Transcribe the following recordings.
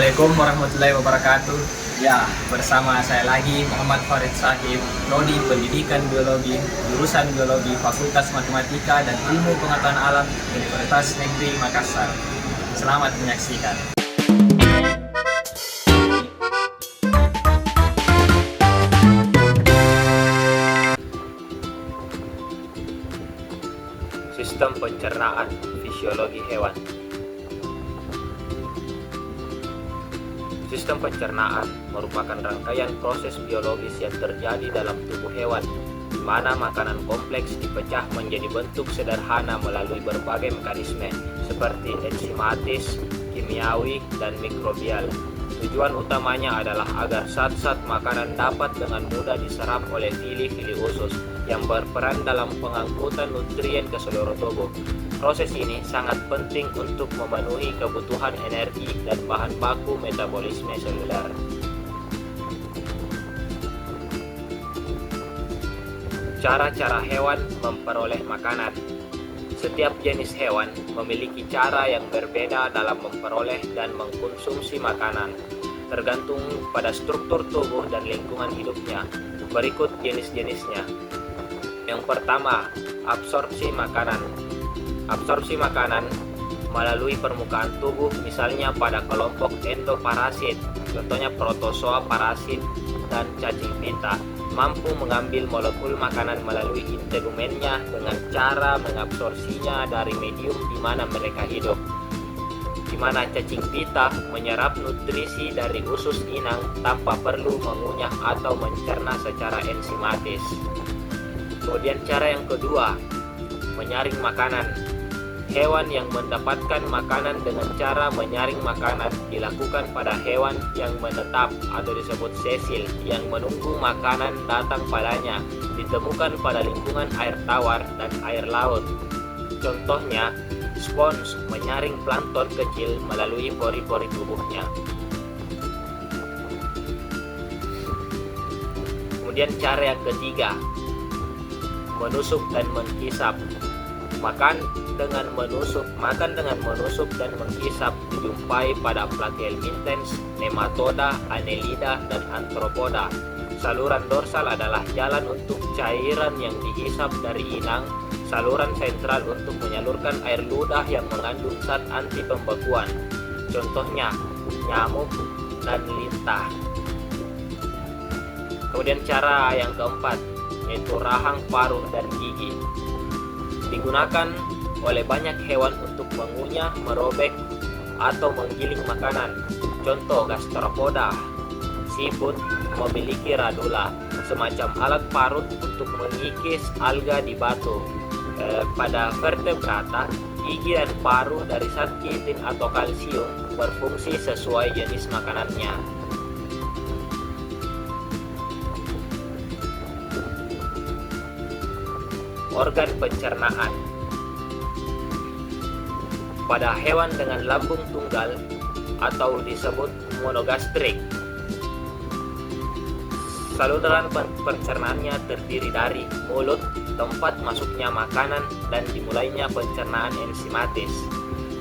Assalamualaikum warahmatullahi wabarakatuh. Ya, bersama saya lagi Muhammad Farid Sahib, Prodi Pendidikan Biologi, jurusan Biologi, Fakultas Matematika dan Ilmu Pengetahuan Alam, Universitas Negeri Makassar. Selamat menyaksikan. Sistem pencernaan fisiologi hewan. Sistem pencernaan merupakan rangkaian proses biologis yang terjadi dalam tubuh hewan, di mana makanan kompleks dipecah menjadi bentuk sederhana melalui berbagai mekanisme seperti enzimatis, kimiawi, dan mikrobial. Tujuan utamanya adalah agar zat-zat makanan dapat dengan mudah diserap oleh fili-fili usus yang berperan dalam pengangkutan nutrien ke seluruh tubuh. Proses ini sangat penting untuk memenuhi kebutuhan energi dan bahan baku metabolisme seluler. Cara-cara hewan memperoleh makanan. Setiap jenis hewan memiliki cara yang berbeda dalam memperoleh dan mengkonsumsi makanan, tergantung pada struktur tubuh dan lingkungan hidupnya. Berikut jenis-jenisnya. Yang pertama, absorpsi makanan. Absorpsi makanan melalui permukaan tubuh, misalnya pada kelompok endoparasit, contohnya protozoa parasit dan cacing pita, mampu mengambil molekul makanan melalui integumennya dengan cara mengabsorpsinya dari medium di mana mereka hidup, di mana cacing pita menyerap nutrisi dari usus inang tanpa perlu mengunyah atau mencerna secara enzimatis. Kemudian cara yang kedua, menyaring makanan. Hewan yang mendapatkan makanan dengan cara menyaring makanan dilakukan pada hewan yang menetap atau disebut sesil yang menunggu makanan datang padanya, ditemukan pada lingkungan air tawar dan air laut. Contohnya, spons menyaring plankton kecil melalui pori-pori tubuhnya. Kemudian cara yang ketiga, menusuk dan menghisap. Makan dengan menusuk dan menghisap dijumpai pada Platyhelminthes, Nematoda, Annelida, dan Arthropoda. Saluran dorsal adalah jalan untuk cairan yang dihisap dari inang, saluran sentral untuk menyalurkan air ludah yang mengandung zat anti pembekuan. Contohnya, nyamuk dan lintah. Kemudian cara yang keempat, yaitu rahang, paruh, dan gigi. Digunakan oleh banyak hewan untuk mengunyah, merobek, atau menggiling makanan. Contoh, gastropoda, siput memiliki radula, semacam alat parut untuk mengikis alga di batu. Pada vertebrata, gigi dan paruh dari zat kitin atau kalsium berfungsi sesuai jenis makanannya. Organ pencernaan. Pada hewan dengan lambung tunggal atau disebut monogastrik, saluran pencernaannya terdiri dari mulut, tempat masuknya makanan dan dimulainya pencernaan enzimatis.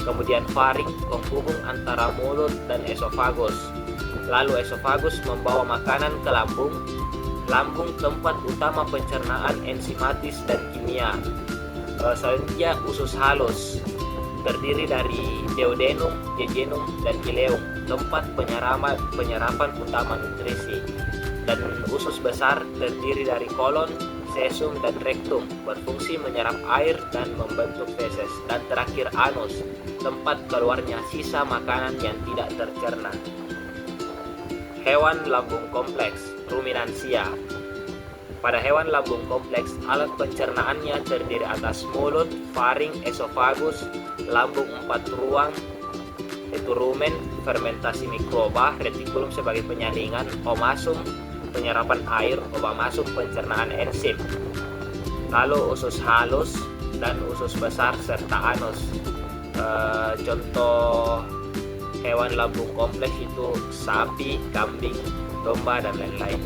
Kemudian faring, penghubung antara mulut dan esofagus. Lalu esofagus membawa makanan ke lambung. Lambung tempat utama pencernaan enzimatis dan kimia. Selanjutnya usus halus, terdiri dari duodenum, jejunum, dan ileum, tempat penyerapan utama nutrisi. Dan usus besar terdiri dari kolon, sesum, dan rektum, berfungsi menyerap air dan membentuk feses. Dan terakhir anus, tempat keluarnya sisa makanan yang tidak tercerna. Hewan lambung kompleks, ruminansia. Pada hewan lambung kompleks, alat pencernaannya terdiri atas mulut, faring, esofagus, lambung 4 ruang, yaitu rumen, fermentasi mikroba, retikulum sebagai penyaringan, omasum, penyerapan air, obamasum, pencernaan enzim. Lalu usus halus dan usus besar serta anus. Contoh hewan lambung kompleks itu sapi, kambing, domba, dan lain-lain.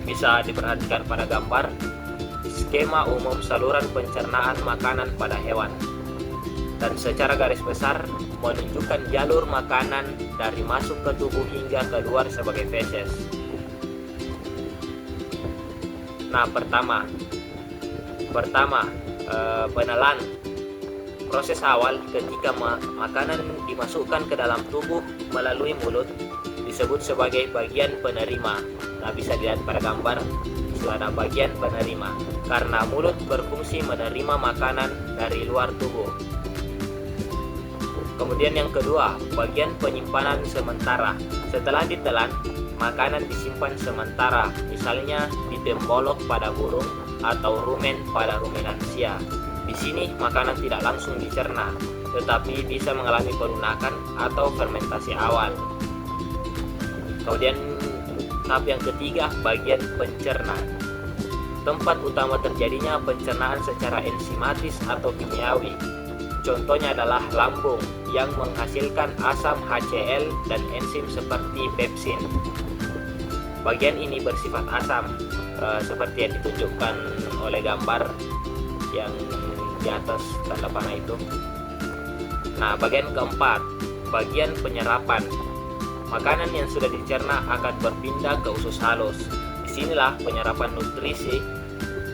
Bisa diperhatikan pada gambar, skema umum saluran pencernaan makanan pada hewan, dan secara garis besar menunjukkan jalur makanan dari masuk ke tubuh hingga keluar sebagai feses. Nah, pertama, penelan. Proses awal ketika makanan dimasukkan ke dalam tubuh melalui mulut disebut sebagai bagian penerima. Nah, bisa dilihat pada gambar, ada bagian penerima, karena mulut berfungsi menerima makanan dari luar tubuh. Kemudian yang kedua, bagian penyimpanan sementara. Setelah ditelan, makanan disimpan sementara, misalnya di tembolok pada burung atau rumen pada ruminansia. Di sini makanan tidak langsung dicerna, tetapi bisa mengalami perunakan atau fermentasi awal. Kemudian tahap yang ketiga, bagian pencernaan. Tempat utama terjadinya pencernaan secara enzimatis atau kimiawi. Contohnya adalah lambung yang menghasilkan asam HCl dan enzim seperti pepsin. Bagian ini bersifat asam, seperti yang ditunjukkan oleh gambar yang di atas tanda panah itu. Nah, bagian keempat, bagian penyerapan. Makanan yang sudah dicerna akan berpindah ke usus halus. Disinilah penyerapan nutrisi,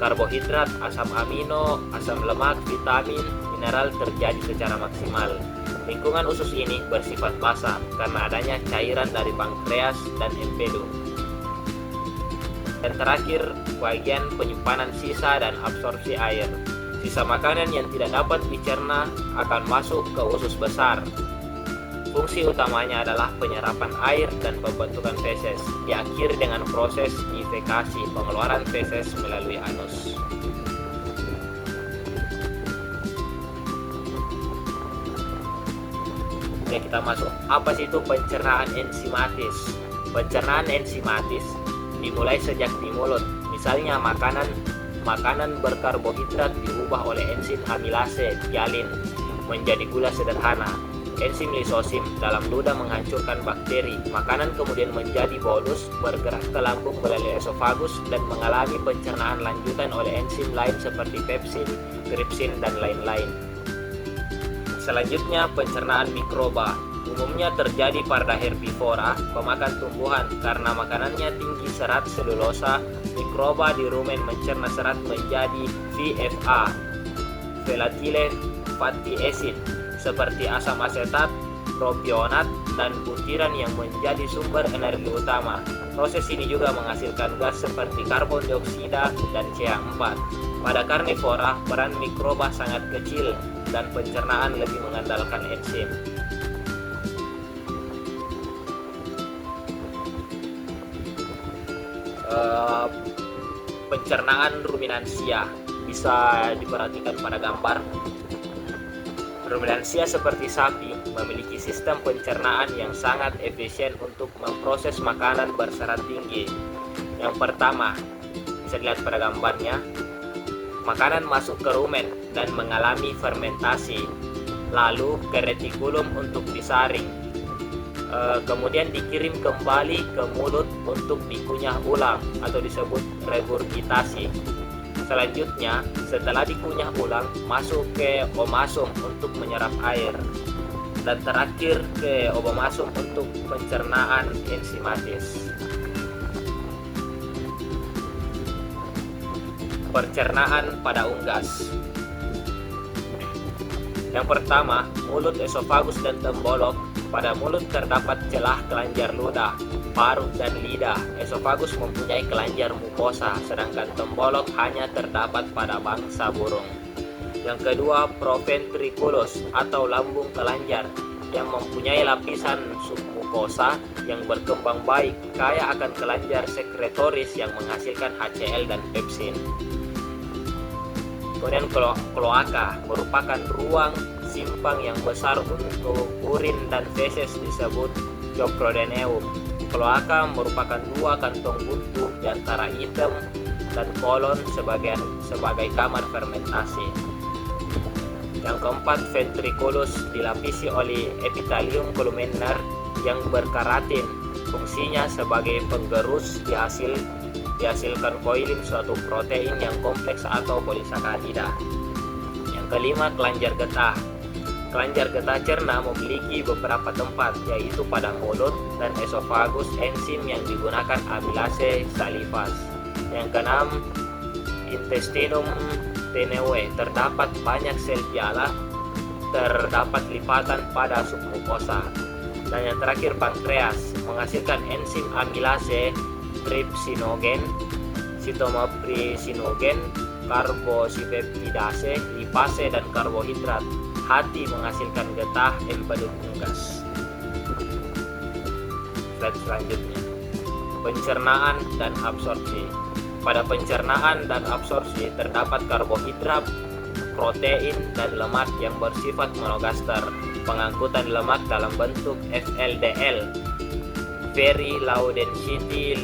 karbohidrat, asam amino, asam lemak, vitamin, mineral terjadi secara maksimal. Lingkungan usus ini bersifat basah karena adanya cairan dari pankreas dan empedu. Dan terakhir, bagian penyimpanan sisa dan absorpsi air. Sisa makanan yang tidak dapat dicerna akan masuk ke usus besar. Fungsi utamanya adalah penyerapan air dan pembentukan feses, diakhiri dengan proses defekasi, pengeluaran feses melalui anus. Oke, kita masuk. Apa sih itu pencernaan enzimatis? Pencernaan enzimatis dimulai sejak di mulut. Misalnya makanan berkarbohidrat diubah oleh enzim amilase, hyalin, menjadi gula sederhana. Enzim lisosim dalam ludah menghancurkan bakteri. Makanan kemudian menjadi bolus, bergerak ke lambung melalui esofagus dan mengalami pencernaan lanjutan oleh enzim lain seperti pepsin, tripsin, dan lain-lain. Selanjutnya, pencernaan mikroba. Umumnya terjadi pada herbivora, pemakan tumbuhan. Karena makanannya tinggi serat selulosa, mikroba di rumen mencerna serat menjadi VFA, volatile fatty acid, seperti asam asetat, propionat, dan butiran yang menjadi sumber energi utama. Proses ini juga menghasilkan gas seperti karbon dioksida dan CH4. Pada karnivora, peran mikroba sangat kecil dan pencernaan lebih mengandalkan enzim. Pencernaan ruminansia bisa diperhatikan pada gambar. Ruminansia seperti sapi memiliki sistem pencernaan yang sangat efisien untuk memproses makanan berserat tinggi. Yang pertama, bisa dilihat pada gambarnya, makanan masuk ke rumen dan mengalami fermentasi, lalu ke retikulum untuk disaring, kemudian dikirim kembali ke mulut untuk dikunyah ulang atau disebut regurgitasi. Selanjutnya, setelah dikunyah ulang, masuk ke omasum untuk menyerap air, dan terakhir ke obomasum untuk pencernaan enzimatis. Pencernaan pada unggas. Yang pertama, mulut, esofagus, dan tembolok. Pada mulut terdapat celah kelenjar ludah, paruh, dan lidah. Esofagus mempunyai kelenjar mukosa, sedangkan tembolok hanya terdapat pada bangsa burung. Yang kedua, proventriculus atau lambung kelenjar yang mempunyai lapisan submukosa yang berkembang baik, kaya akan kelenjar sekretoris yang menghasilkan HCl dan pepsin. Kemudian kloaka merupakan ruang simpang yang besar untuk urin dan feses disebut Cocrodeneum. Kloaka merupakan dua kantong buntu di antara item dan kolon sebagai kamar fermentasi. Yang keempat, ventriculus dilapisi oleh epithelium columnar yang berkeratin. Fungsinya sebagai penggerus dihasilkan koilin, suatu protein yang kompleks atau polisakarida. Yang kelima, kelenjar getah. Kelenjar getah cerna memiliki beberapa tempat, yaitu pada mulut dan esofagus, enzim yang digunakan amilase salivas. Yang keenam, intestinum tenue, terdapat banyak sel piala, terdapat lipatan pada submukosa. Dan yang terakhir, pankreas menghasilkan enzim amilase, trypsinogen, sitomaprisinogen, karbosipeptidase, lipase, dan karbohidrat. Hati menghasilkan getah empedu unggas. Slide selanjutnya, pencernaan dan absorpsi. Pada pencernaan dan absorpsi terdapat karbohidrat, protein, dan lemak yang bersifat monogaster. Pengangkutan lemak dalam bentuk VLDL, very low density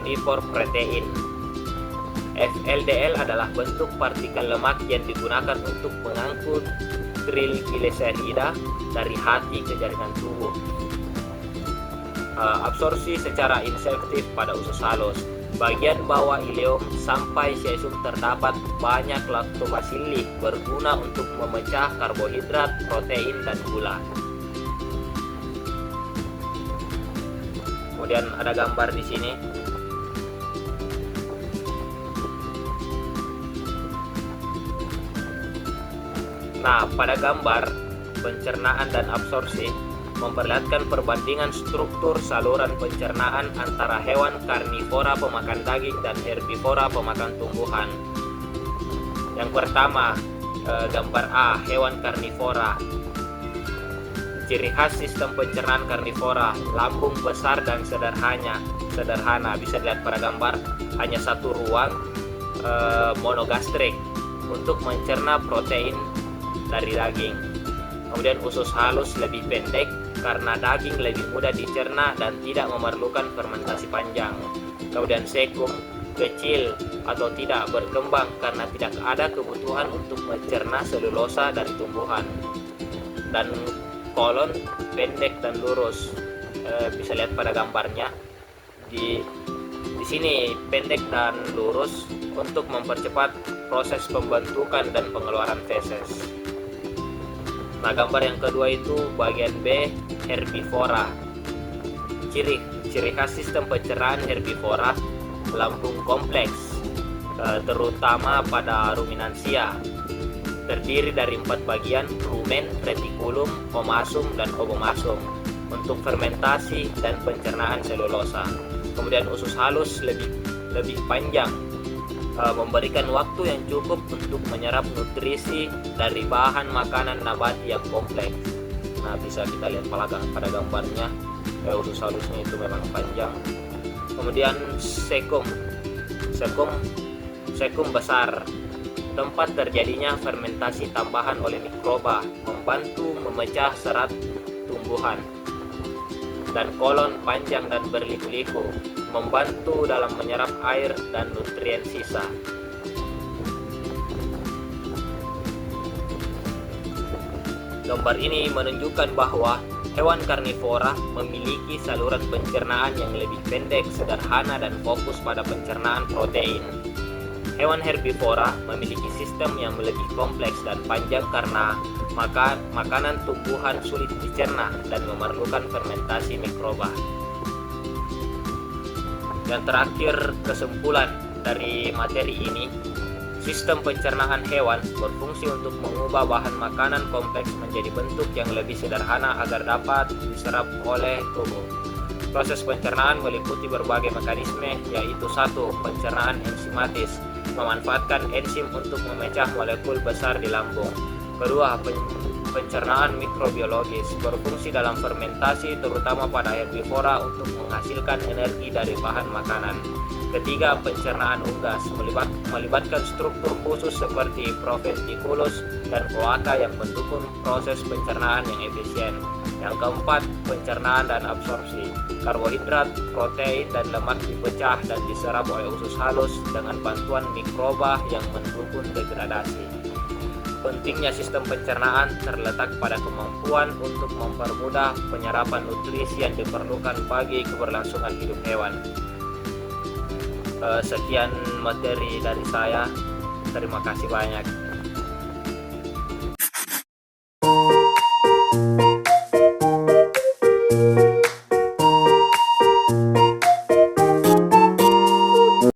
lipoprotein. VLDL adalah bentuk partikel lemak yang digunakan untuk mengangkut trigliserida dari hati ke jaringan tubuh. Absorpsi secara insektif pada usus halus. Bagian bawah ileum sampai sesum terdapat banyak lactobacilli berguna untuk memecah karbohidrat, protein, dan gula. Kemudian ada gambar di sini. Nah, pada gambar pencernaan dan absorpsi memperlihatkan perbandingan struktur saluran pencernaan antara hewan karnivora pemakan daging dan herbivora pemakan tumbuhan. Yang pertama, gambar A, hewan karnivora. Ciri khas sistem pencernaan karnivora, lambung besar dan sederhana. Bisa dilihat pada gambar, hanya satu ruang, monogastrik untuk mencerna protein dari daging. Kemudian usus halus lebih pendek karena daging lebih mudah dicerna dan tidak memerlukan fermentasi panjang. Kemudian sekum kecil atau tidak berkembang karena tidak ada kebutuhan untuk mencerna selulosa dari tumbuhan. Dan kolon pendek dan lurus. Bisa lihat pada gambarnya. Di sini pendek dan lurus untuk mempercepat proses pembentukan dan pengeluaran feses. Nah, gambar yang kedua itu bagian B, herbivora. Ciri khas sistem pencernaan herbivora, lambung kompleks, terutama pada ruminansia. Terdiri dari 4 bagian, rumen, retikulum, omasum, dan obomasum untuk fermentasi dan pencernaan selulosa. Kemudian usus halus lebih panjang, memberikan waktu yang cukup untuk menyerap nutrisi dari bahan makanan nabati yang kompleks. Nah, bisa kita lihat pada gambarnya, usus halusnya itu memang panjang. Kemudian sekum besar, tempat terjadinya fermentasi tambahan oleh mikroba, membantu memecah serat tumbuhan. Dan kolon panjang dan berliku-liku, membantu dalam menyerap air dan nutrien sisa. Gambar ini menunjukkan bahwa hewan karnivora memiliki saluran pencernaan yang lebih pendek, sederhana, dan fokus pada pencernaan protein. Hewan herbivora memiliki sistem yang lebih kompleks dan panjang karena makanan tumbuhan sulit dicerna dan memerlukan fermentasi mikroba. Dan terakhir, kesimpulan dari materi ini, sistem pencernaan hewan berfungsi untuk mengubah bahan makanan kompleks menjadi bentuk yang lebih sederhana agar dapat diserap oleh tubuh. Proses pencernaan meliputi berbagai mekanisme, yaitu 1. Pencernaan enzimatis, memanfaatkan enzim untuk memecah molekul besar di lambung. Kedua, pencernaan mikrobiologis, berfungsi dalam fermentasi terutama pada herbivora untuk menghasilkan energi dari bahan makanan. Ketiga, pencernaan unggas, melibatkan struktur khusus seperti proventriculus dan kloaka yang mendukung proses pencernaan yang efisien. Yang keempat, pencernaan dan absorpsi, karbohidrat, protein, dan lemak dipecah dan diserap oleh usus halus dengan bantuan mikroba yang mendukung degradasi. Pentingnya sistem pencernaan terletak pada kemampuan untuk mempermudah penyerapan nutrisi yang diperlukan bagi keberlangsungan hidup hewan. Sekian materi dari saya. Terima kasih banyak.